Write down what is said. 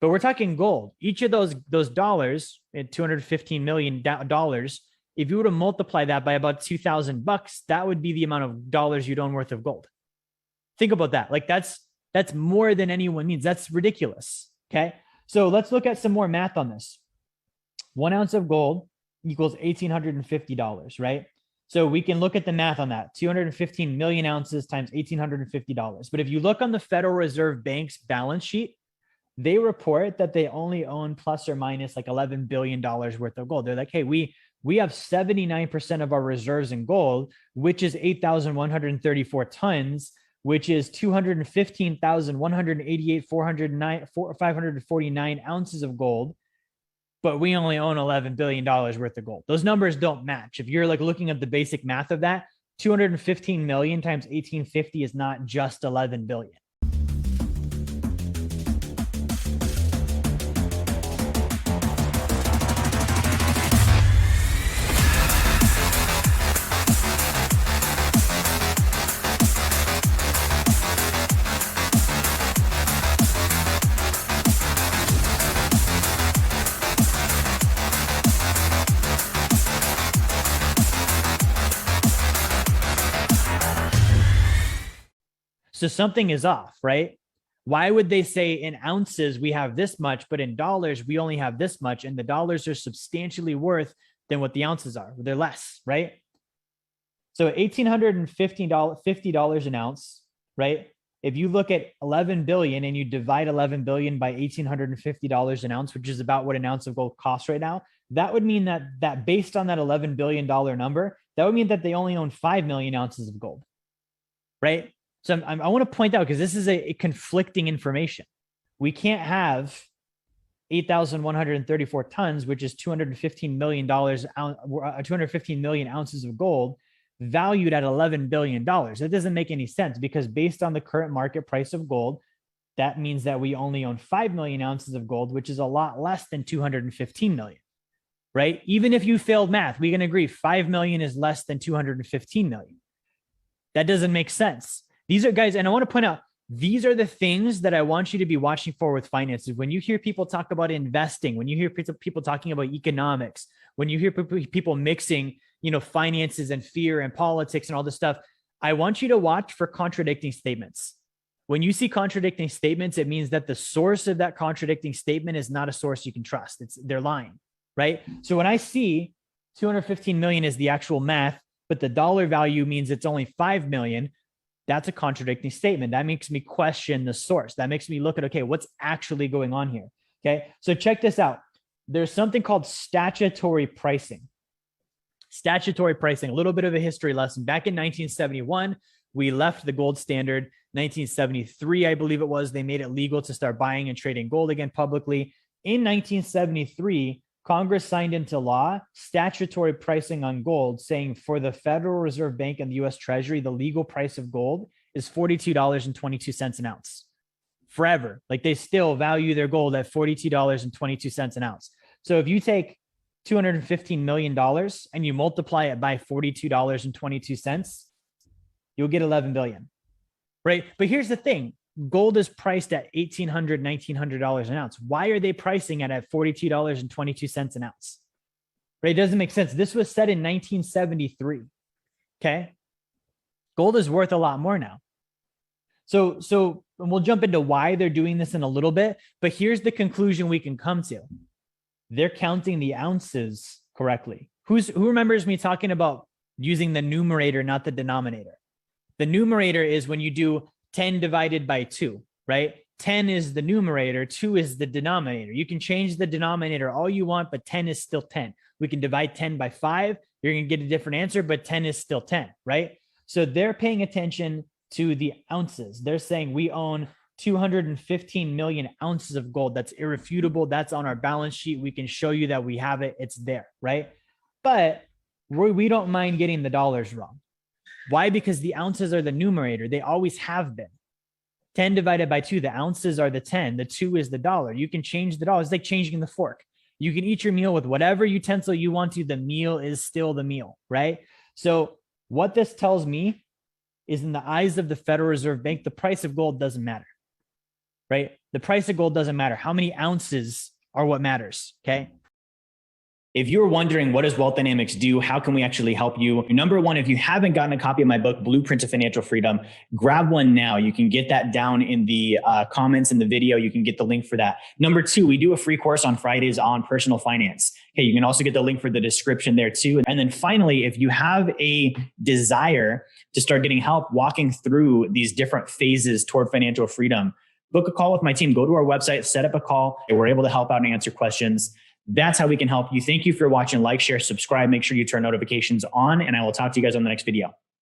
But we're talking gold. Each of those dollars, $215 million, if you were to multiply that by about $2,000, that would be the amount of dollars you'd own worth of gold. Think about that. Like that's more than anyone needs. That's ridiculous. Okay. So let's look at some more math on this. 1 ounce of gold equals $1,850, right? So we can look at the math on that. 215 million ounces times $1,850. But if you look on the Federal Reserve Bank's balance sheet, they report that they only own plus or minus like $11 billion worth of gold. They're like, hey, we have 79% of our reserves in gold, which is 8,134 tons, which is 215,188,549 ounces of gold. But we only own $11 billion worth of gold. Those numbers don't match. If you're like looking at the basic math of that, 215 million times 1850 is not just 11 billion. So something is off, right? Why would they say in ounces we have this much, but in dollars we only have this much, and the dollars are substantially worth than what the ounces are? They're less, right? So $1,850 an ounce, right? If you look at 11 billion and you divide 11 billion by $1,850 an ounce, which is about what an ounce of gold costs right now, that would mean that based on that $11 billion number, that would mean that they only own 5 million ounces of gold, right? So I want to point out, because this is a conflicting information. We can't have 8,134 tons, which is $215 million, 215 million ounces of gold valued at $11 billion. That doesn't make any sense, because based on the current market price of gold, that means that we only own 5 million ounces of gold, which is a lot less than 215 million, right? Even if you failed math, we can agree 5 million is less than 215 million. That doesn't make sense. These are, guys, and I want to point out, these are the things that I want you to be watching for with finances. When you hear people talk about investing, when you hear people talking about economics, when you hear people mixing, finances and fear and politics and all this stuff, I want you to watch for contradicting statements. When you see contradicting statements, it means that the source of that contradicting statement is not a source you can trust. They're lying, right? So when I see 215 million is the actual math, but the dollar value means it's only 5 million, that's a contradicting statement. That makes me question the source. That makes me look at, okay, what's actually going on here? Okay, so check this out. There's something called statutory pricing. Statutory pricing, a little bit of a history lesson. Back in 1971, we left the gold standard. 1973, I believe it was, they made it legal to start buying and trading gold again publicly. In 1973, Congress signed into law statutory pricing on gold, saying for the Federal Reserve Bank and the U.S. Treasury, the legal price of gold is $42.22 an ounce forever. Like, they still value their gold at $42.22 an ounce. So if you take $215 million and you multiply it by $42.22, you'll get 11 billion, right? But here's the thing. Gold is priced at $1,800, $1,900 an ounce. Why are they pricing it at $42.22 an ounce? Right? It doesn't make sense. This was set in 1973. Okay. Gold is worth a lot more now. So we'll jump into why they're doing this in a little bit, but here's the conclusion we can come to. They're counting the ounces correctly. Who remembers me talking about using the numerator, not the denominator? The numerator is when you do 10 divided by 2, right? 10 is the numerator, 2 is the denominator. You can change the denominator all you want, but 10 is still 10. We can divide 10 by 5. You're going to get a different answer, but 10 is still 10, right? So they're paying attention to the ounces. They're saying we own 215 million ounces of gold. That's irrefutable. That's on our balance sheet. We can show you that we have it. It's there, right? But we don't mind getting the dollars wrong. Why? Because the ounces are the numerator. They always have been. 10 divided by 2, the ounces are the 10. The 2 is the dollar. You can change the dollar. It's like changing the fork. You can eat your meal with whatever utensil you want to. The meal is still the meal, right? So what this tells me is, in the eyes of the Federal Reserve Bank, the price of gold doesn't matter, right? The price of gold doesn't matter. How many ounces are what matters. Okay. If you're wondering, what does Wealth Dynamics do? How can we actually help you? Number one, if you haven't gotten a copy of my book, Blueprint to Financial Freedom, grab one now. You can get that down in the comments in the video. You can get the link for that. Number two, we do a free course on Fridays on personal finance. Okay, you can also get the link for the description there too. And then finally, if you have a desire to start getting help walking through these different phases toward financial freedom, book a call with my team. Go to our website, set up a call. We're able to help out and answer questions. That's how we can help you. Thank you for watching. Like, share, subscribe. Make sure you turn notifications on, and I will talk to you guys on the next video.